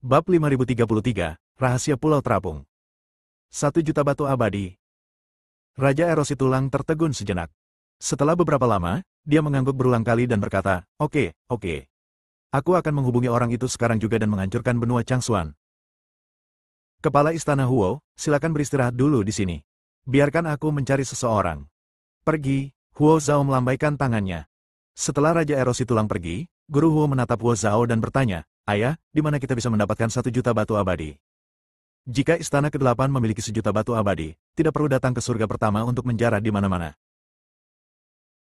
Bab 5033, Rahasia Pulau Terapung. 1 juta batu abadi. Raja Erosi Tulang tertegun sejenak. Setelah beberapa lama, dia mengangguk berulang kali dan berkata, Oke. Aku akan menghubungi orang itu sekarang juga dan menghancurkan benua Changsuan. Kepala Istana Huo, silakan beristirahat dulu di sini. Biarkan aku mencari seseorang. Pergi, Huo Zhao melambaikan tangannya. Setelah Raja Erosi Tulang pergi, Guru Huo menatap Huo Zhao dan bertanya, Ayah, di mana kita bisa mendapatkan 1 juta batu abadi? Jika istana ke-8 memiliki 1 juta batu abadi, tidak perlu datang ke surga pertama untuk menjarah di mana-mana.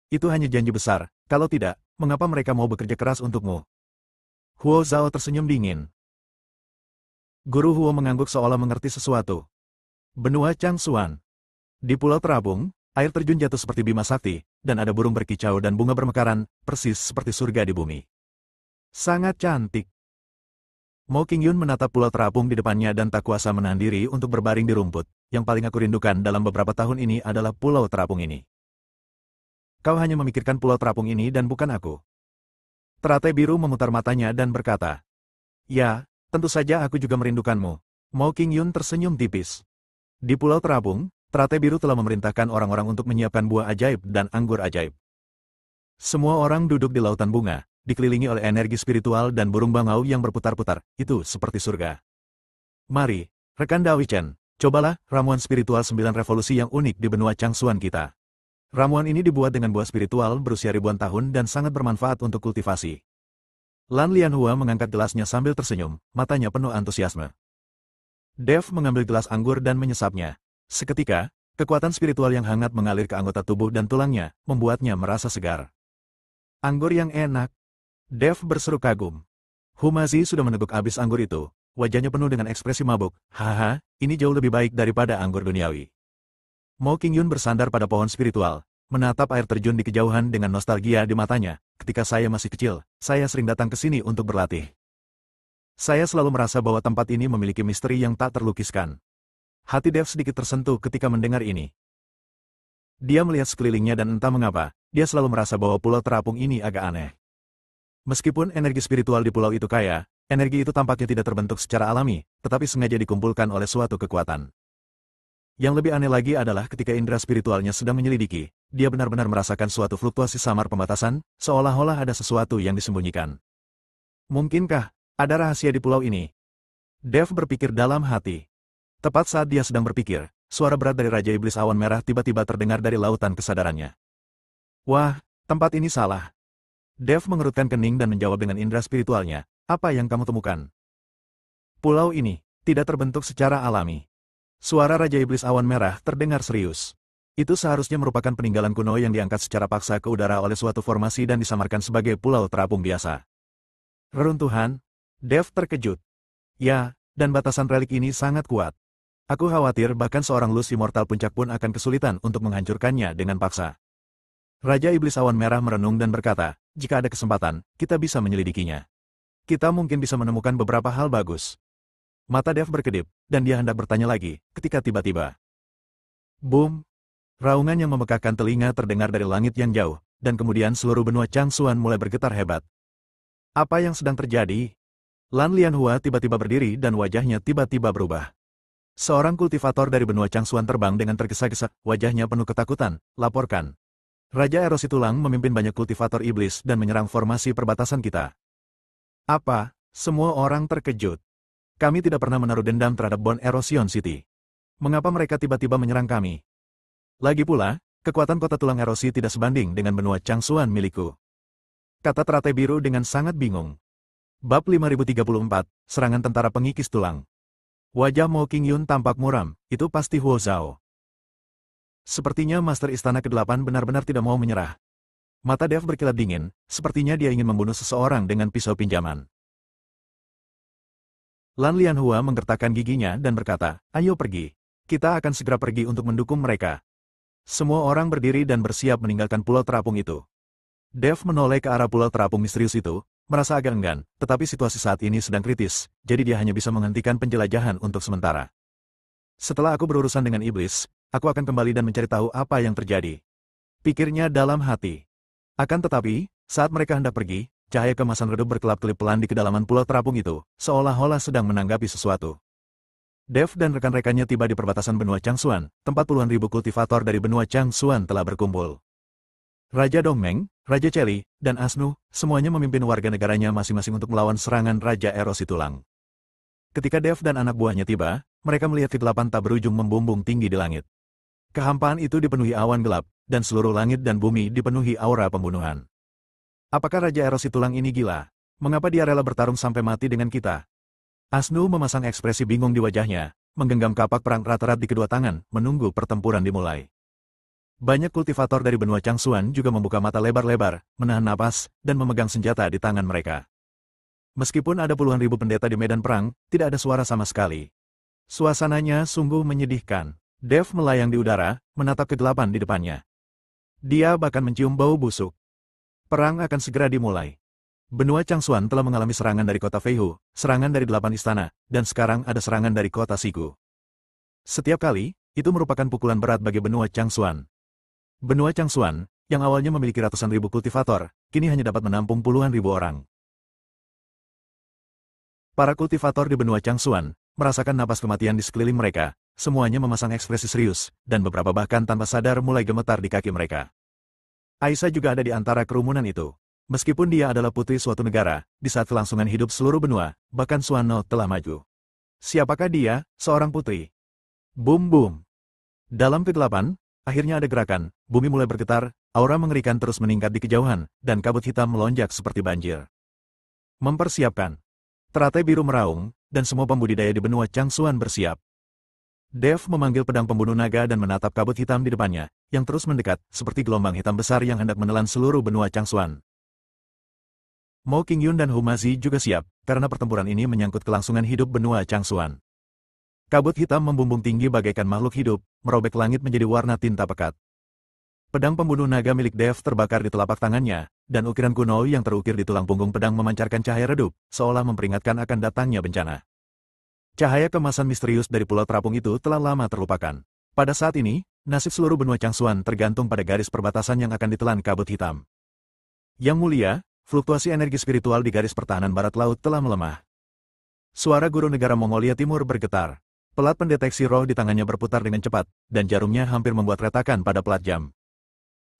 Itu hanya janji besar, kalau tidak, mengapa mereka mau bekerja keras untukmu? Huo Zhao tersenyum dingin. Guru Huo mengangguk seolah mengerti sesuatu. Benua Changsuan. Di Pulau Terapung, air terjun jatuh seperti bima sakti, dan ada burung berkicau dan bunga bermekaran, persis seperti surga di bumi. Sangat cantik. Mo Qingyun menatap Pulau Terapung di depannya dan tak kuasa menahan diri untuk berbaring di rumput. Yang paling aku rindukan dalam beberapa tahun ini adalah Pulau Terapung ini. Kau hanya memikirkan Pulau Terapung ini dan bukan aku. Teratai biru memutar matanya dan berkata, Ya, tentu saja aku juga merindukanmu. Mo Qingyun tersenyum tipis. Di Pulau Terapung, Teratai biru telah memerintahkan orang-orang untuk menyiapkan buah ajaib dan anggur ajaib. Semua orang duduk di lautan bunga, dikelilingi oleh energi spiritual dan burung bangau yang berputar-putar, itu seperti surga. Mari, rekan Dao Chen, cobalah ramuan spiritual 9 revolusi yang unik di benua Changsuan kita. Ramuan ini dibuat dengan buah spiritual berusia ribuan tahun dan sangat bermanfaat untuk kultivasi. Lan Lianhua mengangkat gelasnya sambil tersenyum, matanya penuh antusiasme. Dev mengambil gelas anggur dan menyesapnya. Seketika, kekuatan spiritual yang hangat mengalir ke anggota tubuh dan tulangnya, membuatnya merasa segar. Anggur yang enak. Dev berseru kagum. Humazi sudah meneguk habis anggur itu, wajahnya penuh dengan ekspresi mabuk. Haha, ini jauh lebih baik daripada anggur duniawi. Mo Qingyun bersandar pada pohon spiritual, menatap air terjun di kejauhan dengan nostalgia di matanya. Ketika saya masih kecil, saya sering datang ke sini untuk berlatih. Saya selalu merasa bahwa tempat ini memiliki misteri yang tak terlukiskan. Hati Dev sedikit tersentuh ketika mendengar ini. Dia melihat sekelilingnya dan entah mengapa, dia selalu merasa bahwa Pulau Terapung ini agak aneh. Meskipun energi spiritual di pulau itu kaya, energi itu tampaknya tidak terbentuk secara alami, tetapi sengaja dikumpulkan oleh suatu kekuatan. Yang lebih aneh lagi adalah ketika indera spiritualnya sedang menyelidiki, dia benar-benar merasakan suatu fluktuasi samar pembatasan, seolah-olah ada sesuatu yang disembunyikan. Mungkinkah ada rahasia di pulau ini? Dev berpikir dalam hati. Tepat saat dia sedang berpikir, suara berat dari Raja Iblis Awan Merah tiba-tiba terdengar dari lautan kesadarannya. Wah, tempat ini salah. Dev mengerutkan kening dan menjawab dengan indera spiritualnya, apa yang kamu temukan? Pulau ini tidak terbentuk secara alami. Suara Raja Iblis Awan Merah terdengar serius. Itu seharusnya merupakan peninggalan kuno yang diangkat secara paksa ke udara oleh suatu formasi dan disamarkan sebagai pulau terapung biasa. Reruntuhan? Dev terkejut. Ya, dan batasan relik ini sangat kuat. Aku khawatir bahkan seorang Lus Immortal Puncak pun akan kesulitan untuk menghancurkannya dengan paksa. Raja Iblis Awan Merah merenung dan berkata, jika ada kesempatan, kita bisa menyelidikinya. Kita mungkin bisa menemukan beberapa hal bagus. Mata Dev berkedip, dan dia hendak bertanya lagi, ketika tiba-tiba. Boom! Raungan yang memekakkan telinga terdengar dari langit yang jauh, dan kemudian seluruh benua Changsuan mulai bergetar hebat. Apa yang sedang terjadi? Lan Lianhua tiba-tiba berdiri dan wajahnya tiba-tiba berubah. Seorang kultivator dari benua Changsuan terbang dengan tergesa-gesa, wajahnya penuh ketakutan, laporkan. Raja Erosi Tulang memimpin banyak kultivator iblis dan menyerang formasi perbatasan kita. Apa? Semua orang terkejut. Kami tidak pernah menaruh dendam terhadap Bone Erosion City. Mengapa mereka tiba-tiba menyerang kami? Lagi pula, kekuatan kota tulang erosi tidak sebanding dengan benua Changsuan milikku. Kata Teratai Biru dengan sangat bingung. Bab 5034, Serangan Tentara Pengikis Tulang. Wajah Mo Qingyun tampak muram, itu pasti Huo Zhao. Sepertinya Master Istana ke-8 benar-benar tidak mau menyerah. Mata Dev berkilat dingin, sepertinya dia ingin membunuh seseorang dengan pisau pinjaman. Lan Lianhua menggertakkan giginya dan berkata, ayo pergi. Kita akan segera pergi untuk mendukung mereka. Semua orang berdiri dan bersiap meninggalkan Pulau Terapung itu. Dev menoleh ke arah Pulau Terapung misterius itu, merasa agak enggan, tetapi situasi saat ini sedang kritis, jadi dia hanya bisa menghentikan penjelajahan untuk sementara. Setelah aku berurusan dengan iblis, aku akan kembali dan mencari tahu apa yang terjadi. Pikirnya dalam hati. Akan tetapi, saat mereka hendak pergi, cahaya kemasan redup berkelap-kelip pelan di kedalaman pulau terapung itu, seolah-olah sedang menanggapi sesuatu. Dev dan rekan-rekannya tiba di perbatasan benua Changsuan, tempat puluhan ribu kultivator dari benua Changsuan telah berkumpul. Raja Dongmeng, Raja Cheli, dan Asnu, semuanya memimpin warga negaranya masing-masing untuk melawan serangan Raja Erosi Tulang. Ketika Dev dan anak buahnya tiba, mereka melihat kegelapan tak berujung membumbung tinggi di langit. Kehampaan itu dipenuhi awan gelap, dan seluruh langit dan bumi dipenuhi aura pembunuhan. Apakah Raja Erosi Tulang ini gila? Mengapa dia rela bertarung sampai mati dengan kita? Asnu memasang ekspresi bingung di wajahnya, menggenggam kapak perang erat-erat di kedua tangan, menunggu pertempuran dimulai. Banyak kultivator dari benua Changsuan juga membuka mata lebar-lebar, menahan napas, dan memegang senjata di tangan mereka. Meskipun ada puluhan ribu pendeta di medan perang, tidak ada suara sama sekali. Suasananya sungguh menyedihkan. Dev melayang di udara, menatap kegelapan di depannya. Dia bahkan mencium bau busuk. Perang akan segera dimulai. Benua Changsuan telah mengalami serangan dari kota Feihu, serangan dari 8 istana, dan sekarang ada serangan dari kota Sigu. Setiap kali, itu merupakan pukulan berat bagi benua Changsuan. Benua Changsuan, yang awalnya memiliki ratusan ribu kultivator, kini hanya dapat menampung puluhan ribu orang. Para kultivator di benua Changsuan merasakan napas kematian di sekeliling mereka, semuanya memasang ekspresi serius, dan beberapa bahkan tanpa sadar mulai gemetar di kaki mereka. Aisyah juga ada di antara kerumunan itu. Meskipun dia adalah putri suatu negara, di saat kelangsungan hidup seluruh benua, bahkan Suano telah maju. Siapakah dia? Seorang putri. Bum-bum. Dalam kegelapan, akhirnya ada gerakan, bumi mulai bergetar, aura mengerikan terus meningkat di kejauhan, dan kabut hitam melonjak seperti banjir. Mempersiapkan. Teratai biru meraung, dan semua pembudidaya di benua Changsuan bersiap. Dev memanggil pedang pembunuh naga dan menatap kabut hitam di depannya, yang terus mendekat, seperti gelombang hitam besar yang hendak menelan seluruh benua Changsuan. Mo Qingyun dan Humazi juga siap, karena pertempuran ini menyangkut kelangsungan hidup benua Changsuan. Kabut hitam membumbung tinggi bagaikan makhluk hidup, merobek langit menjadi warna tinta pekat. Pedang pembunuh naga milik Dev terbakar di telapak tangannya, dan ukiran kuno yang terukir di tulang punggung pedang memancarkan cahaya redup, seolah memperingatkan akan datangnya bencana. Cahaya kemasan misterius dari pulau terapung itu telah lama terlupakan. Pada saat ini, nasib seluruh benua Changsuan tergantung pada garis perbatasan yang akan ditelan kabut hitam. Yang mulia, fluktuasi energi spiritual di garis pertahanan barat laut telah melemah. Suara guru negara Mongolia Timur bergetar. Pelat pendeteksi roh di tangannya berputar dengan cepat, dan jarumnya hampir membuat retakan pada pelat jam.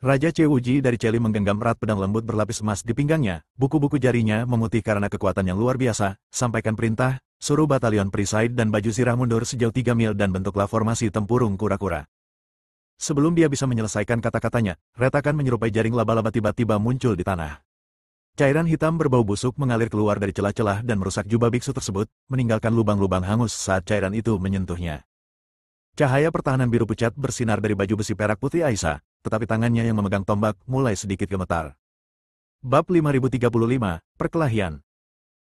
Raja Chewuji dari Cheli menggenggam erat pedang lembut berlapis emas di pinggangnya, buku-buku jarinya memutih karena kekuatan yang luar biasa, sampaikan perintah, suruh batalion Preside dan baju zirah mundur sejauh 3 mil dan bentuklah formasi tempurung kura-kura. Sebelum dia bisa menyelesaikan kata-katanya, retakan menyerupai jaring laba-laba tiba-tiba muncul di tanah. Cairan hitam berbau busuk mengalir keluar dari celah-celah dan merusak jubah biksu tersebut, meninggalkan lubang-lubang hangus saat cairan itu menyentuhnya. Cahaya pertahanan biru pucat bersinar dari baju besi perak putih Aisyah, tetapi tangannya yang memegang tombak mulai sedikit gemetar. Bab 5035, Perkelahian.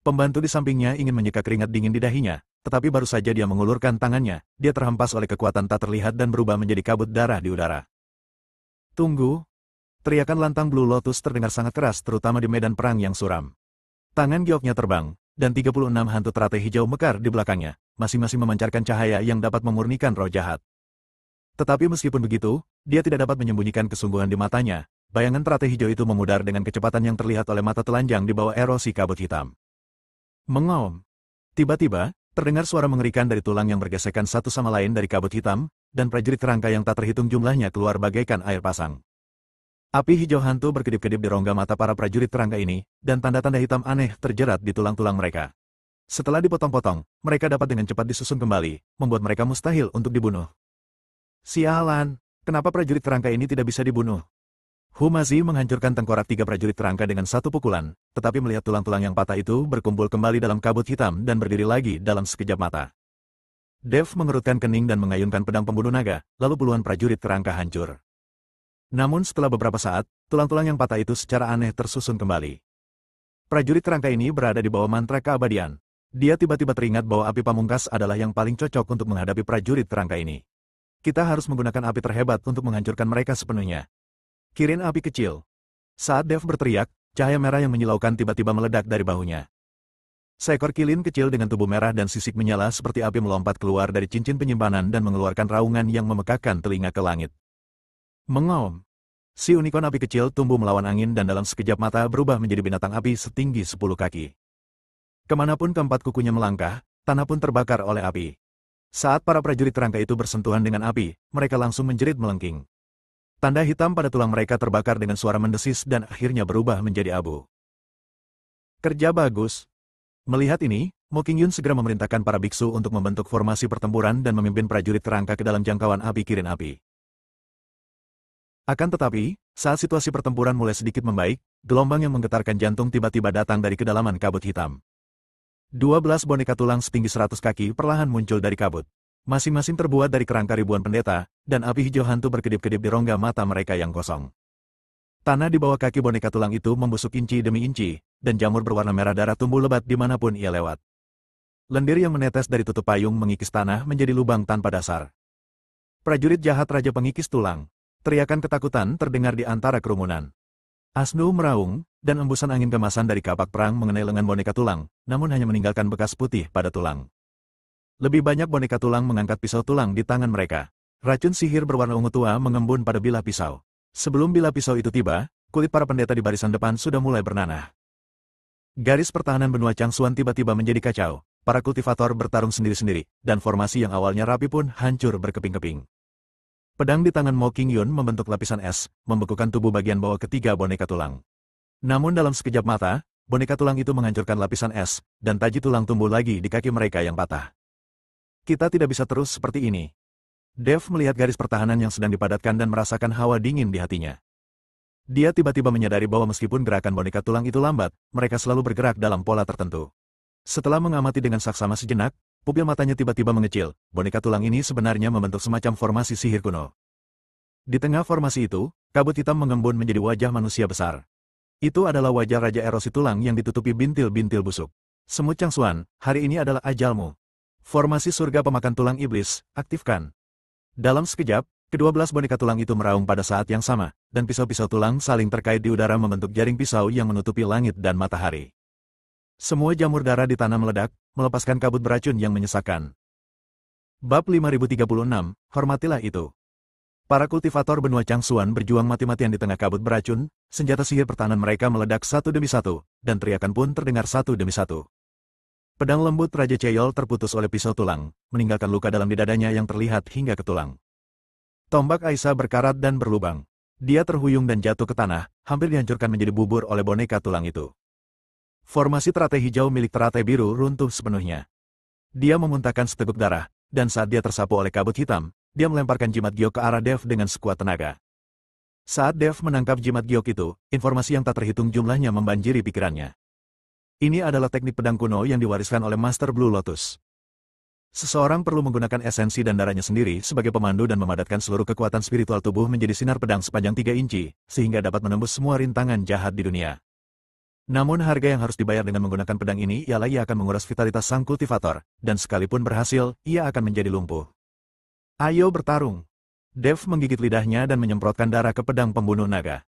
Pembantu di sampingnya ingin menyeka keringat dingin di dahinya, tetapi baru saja dia mengulurkan tangannya, dia terhempas oleh kekuatan tak terlihat dan berubah menjadi kabut darah di udara. Tunggu. Teriakan lantang Blue Lotus terdengar sangat keras terutama di medan perang yang suram. Tangan gioknya terbang, dan 36 hantu teratai hijau mekar di belakangnya, masing-masing memancarkan cahaya yang dapat memurnikan roh jahat. Tetapi meskipun begitu, dia tidak dapat menyembunyikan kesungguhan di matanya. Bayangan teratai hijau itu memudar dengan kecepatan yang terlihat oleh mata telanjang di bawah erosi kabut hitam. Mengaum. Tiba-tiba, terdengar suara mengerikan dari tulang yang bergesekan satu sama lain dari kabut hitam, dan prajurit kerangka yang tak terhitung jumlahnya keluar bagaikan air pasang. Api hijau hantu berkedip-kedip di rongga mata para prajurit kerangka ini, dan tanda-tanda hitam aneh terjerat di tulang-tulang mereka. Setelah dipotong-potong, mereka dapat dengan cepat disusun kembali, membuat mereka mustahil untuk dibunuh. Sialan, kenapa prajurit kerangka ini tidak bisa dibunuh? Humazi menghancurkan tengkorak 3 prajurit kerangka dengan satu pukulan, tetapi melihat tulang-tulang yang patah itu berkumpul kembali dalam kabut hitam dan berdiri lagi dalam sekejap mata. Dev mengerutkan kening dan mengayunkan pedang pembunuh naga, lalu puluhan prajurit kerangka hancur. Namun setelah beberapa saat, tulang-tulang yang patah itu secara aneh tersusun kembali. Prajurit kerangka ini berada di bawah mantra keabadian. Dia tiba-tiba teringat bahwa api pamungkas adalah yang paling cocok untuk menghadapi prajurit kerangka ini. Kita harus menggunakan api terhebat untuk menghancurkan mereka sepenuhnya. Kirin api kecil. Saat Dev berteriak, cahaya merah yang menyilaukan tiba-tiba meledak dari bahunya. Seekor kilin kecil dengan tubuh merah dan sisik menyala seperti api melompat keluar dari cincin penyimpanan dan mengeluarkan raungan yang memekakkan telinga ke langit. Mengaum. Si unicorn api kecil tumbuh melawan angin dan dalam sekejap mata berubah menjadi binatang api setinggi 10 kaki. Kemanapun keempat kukunya melangkah, tanah pun terbakar oleh api. Saat para prajurit rangka itu bersentuhan dengan api, mereka langsung menjerit melengking. Tanda hitam pada tulang mereka terbakar dengan suara mendesis dan akhirnya berubah menjadi abu. Kerja bagus. Melihat ini, Mo Qingyun segera memerintahkan para biksu untuk membentuk formasi pertempuran dan memimpin prajurit rangka ke dalam jangkauan api kirin api. Akan tetapi, saat situasi pertempuran mulai sedikit membaik, gelombang yang menggetarkan jantung tiba-tiba datang dari kedalaman kabut hitam. 12 boneka tulang setinggi 100 kaki perlahan muncul dari kabut. Masing-masing terbuat dari kerangka ribuan pendeta, dan api hijau hantu berkedip-kedip di rongga mata mereka yang kosong. Tanah di bawah kaki boneka tulang itu membusuk inci demi inci, dan jamur berwarna merah darah tumbuh lebat dimanapun ia lewat. Lendir yang menetes dari tutup payung mengikis tanah menjadi lubang tanpa dasar. Prajurit jahat Raja Pengikis Tulang. Teriakan ketakutan terdengar di antara kerumunan. Asnu meraung, dan embusan angin kemasan dari kapak perang mengenai lengan boneka tulang, namun hanya meninggalkan bekas putih pada tulang. Lebih banyak boneka tulang mengangkat pisau tulang di tangan mereka. Racun sihir berwarna ungu tua mengembun pada bilah pisau. Sebelum bilah pisau itu tiba, kulit para pendeta di barisan depan sudah mulai bernanah. Garis pertahanan benua Changsuan tiba-tiba menjadi kacau. Para kultivator bertarung sendiri-sendiri, dan formasi yang awalnya rapi pun hancur berkeping-keping. Pedang di tangan Mo Qingyun membentuk lapisan es, membekukan tubuh bagian bawah ketiga boneka tulang. Namun dalam sekejap mata, boneka tulang itu menghancurkan lapisan es, dan taji tulang tumbuh lagi di kaki mereka yang patah. Kita tidak bisa terus seperti ini. Dev melihat garis pertahanan yang sedang dipadatkan dan merasakan hawa dingin di hatinya. Dia tiba-tiba menyadari bahwa meskipun gerakan boneka tulang itu lambat, mereka selalu bergerak dalam pola tertentu. Setelah mengamati dengan saksama sejenak, pupil matanya tiba-tiba mengecil. Boneka tulang ini sebenarnya membentuk semacam formasi sihir kuno. Di tengah formasi itu, kabut hitam mengembun menjadi wajah manusia besar. Itu adalah wajah Raja Erosi Tulang yang ditutupi bintil-bintil busuk. Semut Changsuan, hari ini adalah ajalmu. Formasi surga pemakan tulang iblis, aktifkan. Dalam sekejap, ke-12 boneka tulang itu meraung pada saat yang sama, dan pisau-pisau tulang saling terkait di udara membentuk jaring pisau yang menutupi langit dan matahari. Semua jamur darah di tanah meledak, melepaskan kabut beracun yang menyesakkan. Bab 5036, hormatilah itu. Para kultivator benua Changsuan berjuang mati-matian di tengah kabut beracun, senjata sihir pertahanan mereka meledak satu demi satu, dan teriakan pun terdengar satu demi satu. Pedang lembut Raja Cheyol terputus oleh pisau tulang, meninggalkan luka dalam di dadanya yang terlihat hingga ke tulang. Tombak Aisyah berkarat dan berlubang. Dia terhuyung dan jatuh ke tanah, hampir dihancurkan menjadi bubur oleh boneka tulang itu. Formasi teratai hijau milik teratai biru runtuh sepenuhnya. Dia memuntahkan seteguk darah, dan saat dia tersapu oleh kabut hitam, dia melemparkan jimat giok ke arah Dev dengan sekuat tenaga. Saat Dev menangkap jimat giok itu, informasi yang tak terhitung jumlahnya membanjiri pikirannya. Ini adalah teknik pedang kuno yang diwariskan oleh Master Blue Lotus. Seseorang perlu menggunakan esensi dan darahnya sendiri sebagai pemandu dan memadatkan seluruh kekuatan spiritual tubuh menjadi sinar pedang sepanjang 3 inci, sehingga dapat menembus semua rintangan jahat di dunia. Namun harga yang harus dibayar dengan menggunakan pedang ini ialah ia akan menguras vitalitas sang kultivator, dan sekalipun berhasil, ia akan menjadi lumpuh. Ayo bertarung. Dev menggigit lidahnya dan menyemprotkan darah ke pedang pembunuh naga.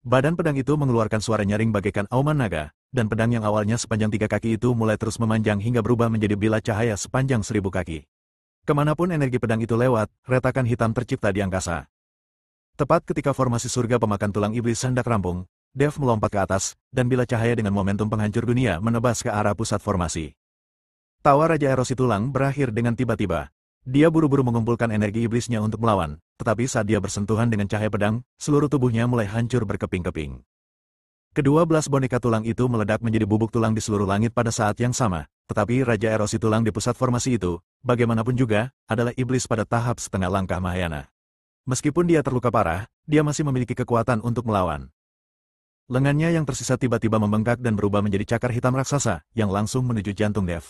Badan pedang itu mengeluarkan suara nyaring bagaikan auman naga, dan pedang yang awalnya sepanjang 3 kaki itu mulai terus memanjang hingga berubah menjadi bilah cahaya sepanjang 1000 kaki. Kemanapun energi pedang itu lewat, retakan hitam tercipta di angkasa. Tepat ketika formasi surga pemakan tulang iblis hendak rampung, Dev melompat ke atas, dan bilah cahaya dengan momentum penghancur dunia menebas ke arah pusat formasi. Tawa Raja Erosi Tulang berakhir dengan tiba-tiba. Dia buru-buru mengumpulkan energi iblisnya untuk melawan, tetapi saat dia bersentuhan dengan cahaya pedang, seluruh tubuhnya mulai hancur berkeping-keping. Ke-12 boneka tulang itu meledak menjadi bubuk tulang di seluruh langit pada saat yang sama, tetapi Raja Erosi Tulang di pusat formasi itu, bagaimanapun juga, adalah iblis pada tahap setengah langkah Mahayana. Meskipun dia terluka parah, dia masih memiliki kekuatan untuk melawan. Lengannya yang tersisa tiba-tiba membengkak dan berubah menjadi cakar hitam raksasa, yang langsung menuju jantung Dev.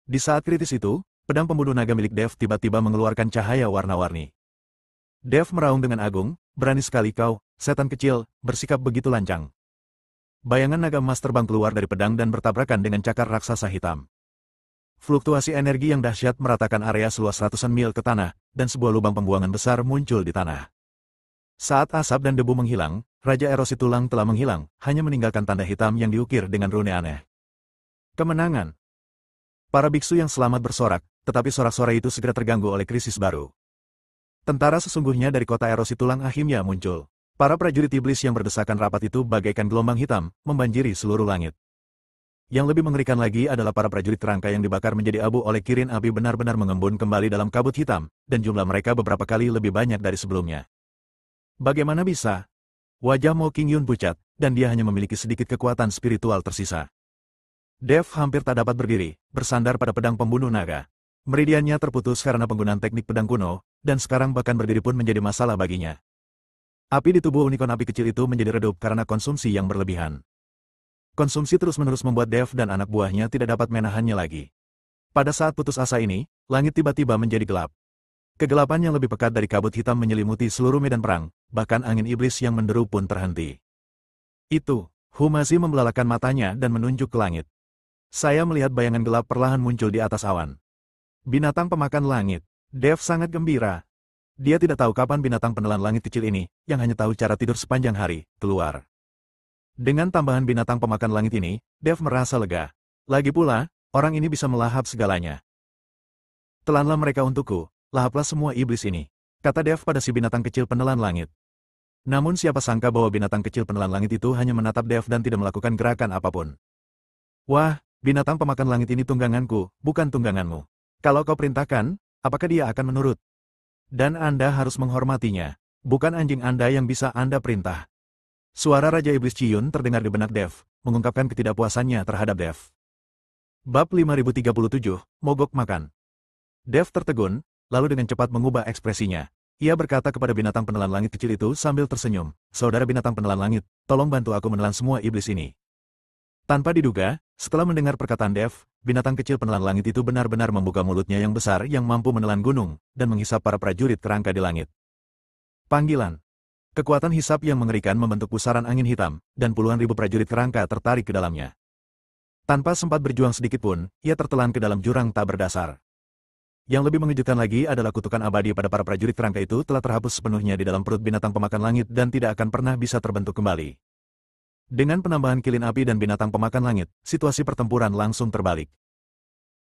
Di saat kritis itu, pedang pembunuh naga milik Dev tiba-tiba mengeluarkan cahaya warna-warni. Dev meraung dengan agung, berani sekali kau, setan kecil, bersikap begitu lancang. Bayangan naga emas terbang keluar dari pedang dan bertabrakan dengan cakar raksasa hitam. Fluktuasi energi yang dahsyat meratakan area seluas ratusan mil ke tanah, dan sebuah lubang pembuangan besar muncul di tanah. Saat asap dan debu menghilang, Raja Erosi Tulang telah menghilang, hanya meninggalkan tanda hitam yang diukir dengan rune aneh. Kemenangan. Para biksu yang selamat bersorak, tetapi sorak-sorai itu segera terganggu oleh krisis baru. Tentara sesungguhnya dari kota Erosi Tulang akhirnya muncul. Para prajurit iblis yang berdesakan rapat itu bagaikan gelombang hitam, membanjiri seluruh langit. Yang lebih mengerikan lagi adalah para prajurit kerangka yang dibakar menjadi abu oleh kirin api benar-benar mengembun kembali dalam kabut hitam, dan jumlah mereka beberapa kali lebih banyak dari sebelumnya. Bagaimana bisa? Wajah Mo Qingyun pucat, dan dia hanya memiliki sedikit kekuatan spiritual tersisa. Dev hampir tak dapat berdiri, bersandar pada pedang pembunuh naga. Meridiannya terputus karena penggunaan teknik pedang kuno, dan sekarang bahkan berdiri pun menjadi masalah baginya. Api di tubuh unicorn api kecil itu menjadi redup karena konsumsi yang berlebihan. Konsumsi terus-menerus membuat Dev dan anak buahnya tidak dapat menahannya lagi. Pada saat putus asa ini, langit tiba-tiba menjadi gelap. Kegelapan yang lebih pekat dari kabut hitam menyelimuti seluruh medan perang, bahkan angin iblis yang menderu pun terhenti. Itu, Humasi membelalakan matanya dan menunjuk ke langit. Saya melihat bayangan gelap perlahan muncul di atas awan. Binatang pemakan langit. Dev sangat gembira. Dia tidak tahu kapan binatang penelan langit kecil ini, yang hanya tahu cara tidur sepanjang hari, keluar. Dengan tambahan binatang pemakan langit ini, Dev merasa lega. Lagi pula, orang ini bisa melahap segalanya. Telanlah mereka untukku, lahaplah semua iblis ini, kata Dev pada si binatang kecil penelan langit. Namun siapa sangka bahwa binatang kecil penelan langit itu hanya menatap Dev dan tidak melakukan gerakan apapun. Wah, binatang pemakan langit ini tungganganku, bukan tungganganmu. Kalau kau perintahkan, apakah dia akan menurut? Dan Anda harus menghormatinya. Bukan anjing Anda yang bisa Anda perintah. Suara Raja Iblis Ciyun terdengar di benak Dev, mengungkapkan ketidakpuasannya terhadap Dev. Bab 5037, Mogok Makan. Dev tertegun, lalu dengan cepat mengubah ekspresinya. Ia berkata kepada binatang penelan langit kecil itu sambil tersenyum, "Saudara binatang penelan langit, tolong bantu aku menelan semua iblis ini." Tanpa diduga, setelah mendengar perkataan Dev, binatang kecil penelan langit itu benar-benar membuka mulutnya yang besar yang mampu menelan gunung, dan menghisap para prajurit kerangka di langit. Panggilan. Kekuatan hisap yang mengerikan membentuk pusaran angin hitam, dan puluhan ribu prajurit kerangka tertarik ke dalamnya. Tanpa sempat berjuang sedikit pun, ia tertelan ke dalam jurang tak berdasar. Yang lebih mengejutkan lagi adalah kutukan abadi pada para prajurit kerangka itu telah terhapus sepenuhnya di dalam perut binatang pemakan langit dan tidak akan pernah bisa terbentuk kembali. Dengan penambahan kilin api dan binatang pemakan langit, situasi pertempuran langsung terbalik.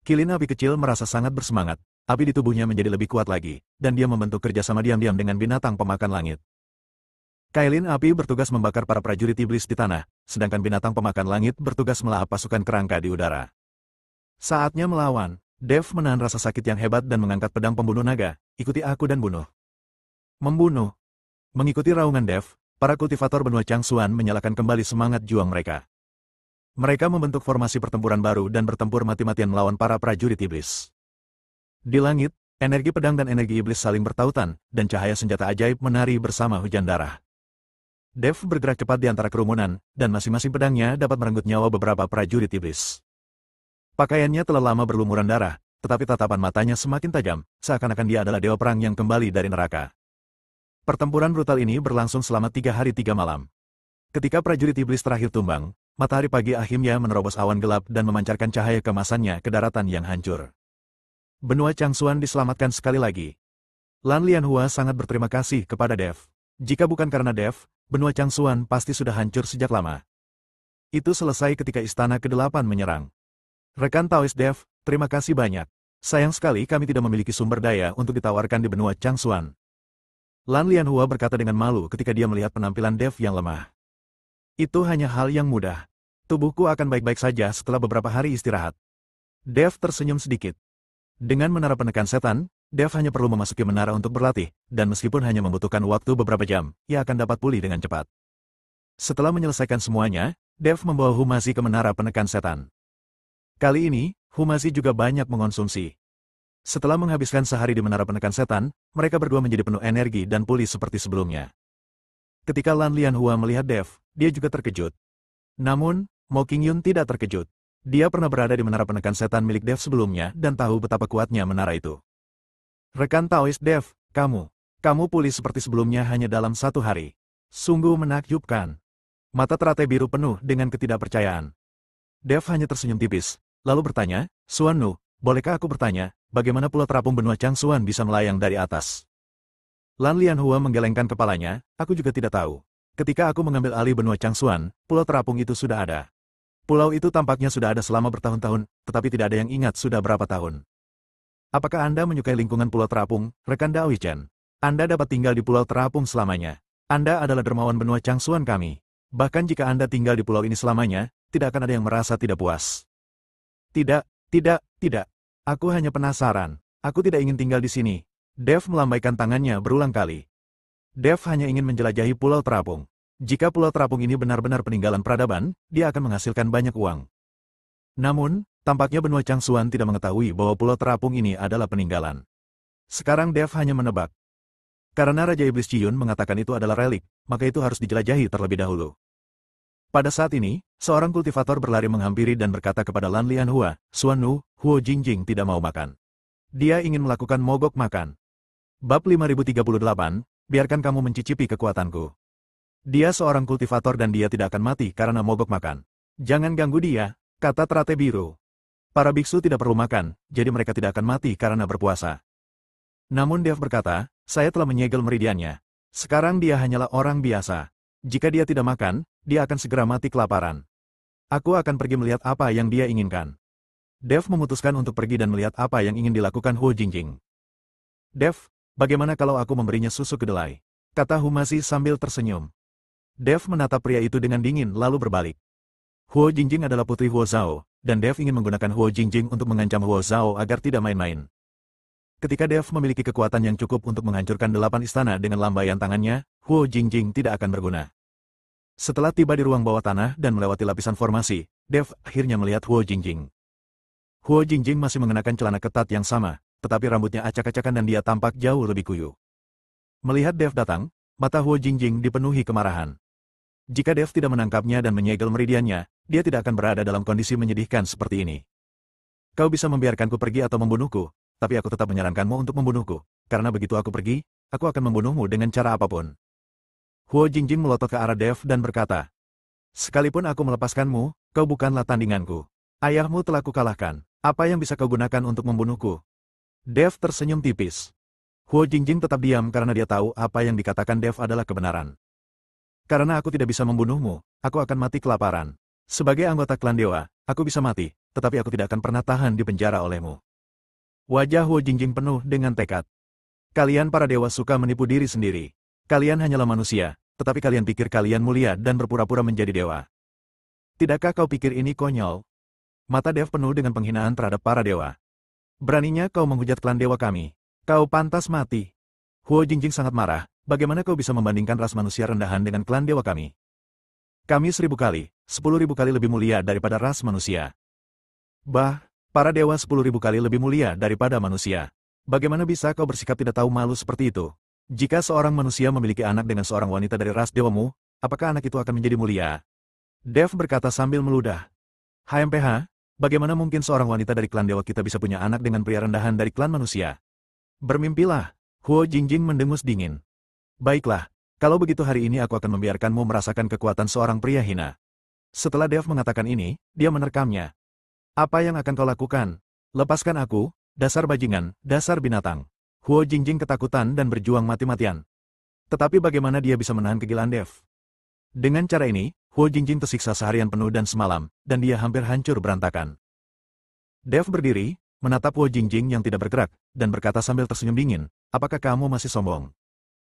Kilin api kecil merasa sangat bersemangat, api di tubuhnya menjadi lebih kuat lagi, dan dia membentuk kerjasama diam-diam dengan binatang pemakan langit. Kailin api bertugas membakar para prajurit iblis di tanah, sedangkan binatang pemakan langit bertugas melahap pasukan kerangka di udara. Saatnya melawan, Dev menahan rasa sakit yang hebat dan mengangkat pedang pembunuh naga, "Ikuti aku dan bunuh." Membunuh. Mengikuti raungan Dev, para kultivator benua Changsuan menyalakan kembali semangat juang mereka. Mereka membentuk formasi pertempuran baru dan bertempur mati-matian melawan para prajurit iblis. Di langit, energi pedang dan energi iblis saling bertautan, dan cahaya senjata ajaib menari bersama hujan darah. Dev bergerak cepat di antara kerumunan, dan masing-masing pedangnya dapat merenggut nyawa beberapa prajurit iblis. Pakaiannya telah lama berlumuran darah, tetapi tatapan matanya semakin tajam, seakan-akan dia adalah dewa perang yang kembali dari neraka. Pertempuran brutal ini berlangsung selama 3 hari 3 malam. Ketika prajurit iblis terakhir tumbang, matahari pagi akhirnya menerobos awan gelap dan memancarkan cahaya keemasannya ke daratan yang hancur. Benua Changsuan diselamatkan sekali lagi. Lan Lianhua sangat berterima kasih kepada Dev. Jika bukan karena Dev, benua Changsuan pasti sudah hancur sejak lama. Itu selesai ketika istana ke-8 menyerang. Rekan Taois Dev, terima kasih banyak. Sayang sekali kami tidak memiliki sumber daya untuk ditawarkan di benua Changsuan. Lan Lianhua berkata dengan malu ketika dia melihat penampilan Dev yang lemah. Itu hanya hal yang mudah. Tubuhku akan baik-baik saja setelah beberapa hari istirahat. Dev tersenyum sedikit. Dengan menara penekan setan, Dev hanya perlu memasuki menara untuk berlatih, dan meskipun hanya membutuhkan waktu beberapa jam, ia akan dapat pulih dengan cepat. Setelah menyelesaikan semuanya, Dev membawa Humasi ke menara penekan setan. Kali ini, Humasi juga banyak mengonsumsi. Setelah menghabiskan sehari di menara penekan setan, mereka berdua menjadi penuh energi dan pulih seperti sebelumnya. Ketika Lan Lianhua melihat Dev, dia juga terkejut. Namun, Mo Qingyun tidak terkejut. Dia pernah berada di menara penekan setan milik Dev sebelumnya dan tahu betapa kuatnya menara itu. Rekan Taois Dev, kamu pulih seperti sebelumnya hanya dalam 1 hari. Sungguh menakjubkan. Mata teratai biru penuh dengan ketidakpercayaan. Dev hanya tersenyum tipis, lalu bertanya, "Suan Nu, bolehkah aku bertanya, bagaimana pulau terapung benua Changsuan bisa melayang dari atas?" Lan Lianhua menggelengkan kepalanya, "Aku juga tidak tahu. Ketika aku mengambil alih benua Changsuan, pulau terapung itu sudah ada. Pulau itu tampaknya sudah ada selama bertahun-tahun, tetapi tidak ada yang ingat sudah berapa tahun. Apakah Anda menyukai lingkungan pulau terapung, rekan Dao Chen? Anda dapat tinggal di pulau terapung selamanya. Anda adalah dermawan benua Changsuan kami. Bahkan jika Anda tinggal di pulau ini selamanya, tidak akan ada yang merasa tidak puas. Tidak, tidak. Aku hanya penasaran. Aku tidak ingin tinggal di sini. Dev melambaikan tangannya berulang kali. Dev hanya ingin menjelajahi pulau terapung. Jika pulau terapung ini benar-benar peninggalan peradaban, dia akan menghasilkan banyak uang. Namun, tampaknya benua Changsuan tidak mengetahui bahwa pulau terapung ini adalah peninggalan. Sekarang Dev hanya menebak. Karena Raja Iblis Ciyun mengatakan itu adalah relik, maka itu harus dijelajahi terlebih dahulu. Pada saat ini, seorang kultivator berlari menghampiri dan berkata kepada Lan Lianhua, Suanu, Huo Jingjing tidak mau makan. Dia ingin melakukan mogok makan. Bab 5038, biarkan kamu mencicipi kekuatanku. Dia seorang kultivator dan dia tidak akan mati karena mogok makan. Jangan ganggu dia, kata Terate Biru. Para biksu tidak perlu makan, jadi mereka tidak akan mati karena berpuasa. Namun Dev berkata, saya telah menyegel meridiannya. Sekarang dia hanyalah orang biasa. Jika dia tidak makan, dia akan segera mati kelaparan. Aku akan pergi melihat apa yang dia inginkan. Dev memutuskan untuk pergi dan melihat apa yang ingin dilakukan Huo Jingjing. Dev, bagaimana kalau aku memberinya susu kedelai? Kata Humasi sambil tersenyum. Dev menatap pria itu dengan dingin lalu berbalik. Huo Jingjing adalah putri Huo Zhao, dan Dev ingin menggunakan Huo Jingjing untuk mengancam Huo Zhao agar tidak main-main. Ketika Dev memiliki kekuatan yang cukup untuk menghancurkan 8 istana dengan lambaian tangannya, Huo Jingjing tidak akan berguna. Setelah tiba di ruang bawah tanah dan melewati lapisan formasi, Dev akhirnya melihat Huo Jingjing. Huo Jingjing masih mengenakan celana ketat yang sama, tetapi rambutnya acak-acakan dan dia tampak jauh lebih kuyu. Melihat Dev datang, mata Huo Jingjing dipenuhi kemarahan. Jika Dev tidak menangkapnya dan menyegel meridiannya, dia tidak akan berada dalam kondisi menyedihkan seperti ini. Kau bisa membiarkanku pergi atau membunuhku, tapi aku tetap menyarankanmu untuk membunuhku, karena begitu aku pergi, aku akan membunuhmu dengan cara apapun. Huo Jingjing melotot ke arah Dev dan berkata, sekalipun aku melepaskanmu, kau bukanlah tandinganku. Ayahmu telah kukalahkan. Apa yang bisa kau gunakan untuk membunuhku? Dev tersenyum tipis. Huo Jingjing tetap diam karena dia tahu apa yang dikatakan Dev adalah kebenaran. Karena aku tidak bisa membunuhmu, aku akan mati kelaparan. Sebagai anggota klan dewa, aku bisa mati, tetapi aku tidak akan pernah tahan di penjara olehmu. Wajah Huo Jingjing penuh dengan tekad. Kalian para dewa suka menipu diri sendiri. Kalian hanyalah manusia, tetapi kalian pikir kalian mulia dan berpura-pura menjadi dewa. Tidakkah kau pikir ini konyol? Mata Dev penuh dengan penghinaan terhadap para dewa. Beraninya kau menghujat klan dewa kami. Kau pantas mati. Huo Jingjing sangat marah, bagaimana kau bisa membandingkan ras manusia rendahan dengan klan dewa kami? Kami 1000 kali, 10.000 kali lebih mulia daripada ras manusia. Para dewa 10.000 kali lebih mulia daripada manusia. Bagaimana bisa kau bersikap tidak tahu malu seperti itu? Jika seorang manusia memiliki anak dengan seorang wanita dari ras dewamu, apakah anak itu akan menjadi mulia? Dev berkata sambil meludah. HMPH, bagaimana mungkin seorang wanita dari klan dewa kita bisa punya anak dengan pria rendahan dari klan manusia? Bermimpilah. Huo Jingjing mendengus dingin. Baiklah, kalau begitu hari ini aku akan membiarkanmu merasakan kekuatan seorang pria hina. Setelah Dev mengatakan ini, dia menerkamnya. Apa yang akan kau lakukan? Lepaskan aku, dasar bajingan, dasar binatang. Huo Jingjing ketakutan dan berjuang mati-matian. Tetapi bagaimana dia bisa menahan kegilaan Dev? Dengan cara ini, Huo Jingjing tersiksa seharian penuh dan semalam, dan dia hampir hancur berantakan. Dev berdiri, menatap Huo Jingjing yang tidak bergerak, dan berkata sambil tersenyum dingin, apakah kamu masih sombong?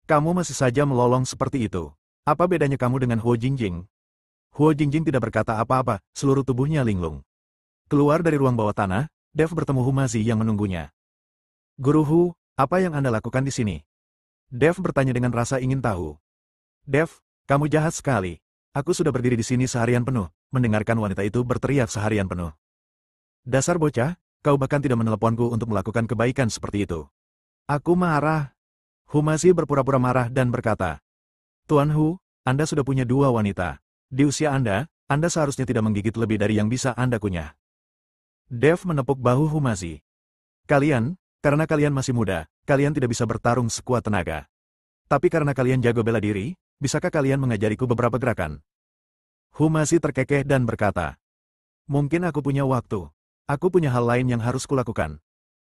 Kamu masih saja melolong seperti itu. Apa bedanya kamu dengan Huo Jingjing? Huo Jingjing tidak berkata apa-apa, seluruh tubuhnya linglung. Keluar dari ruang bawah tanah, Dev bertemu Humasi yang menunggunya. Guru Hu, apa yang Anda lakukan di sini? Dev bertanya dengan rasa ingin tahu. Dev, kamu jahat sekali. Aku sudah berdiri di sini seharian penuh, mendengarkan wanita itu berteriak seharian penuh. Dasar bocah, kau bahkan tidak meneleponku untuk melakukan kebaikan seperti itu. Aku marah. Humasi berpura-pura marah dan berkata, Tuan Hu, Anda sudah punya 2 wanita. Di usia Anda seharusnya tidak menggigit lebih dari yang bisa Anda kunyah. Dev menepuk bahu Humasi. Karena kalian masih muda, kalian tidak bisa bertarung sekuat tenaga. Tapi karena kalian jago bela diri, bisakah kalian mengajariku beberapa gerakan? Humasi terkekeh dan berkata, mungkin aku punya waktu. Aku punya hal lain yang harus kulakukan.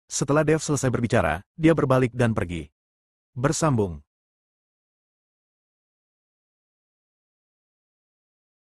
Setelah Dev selesai berbicara, dia berbalik dan pergi. Bersambung.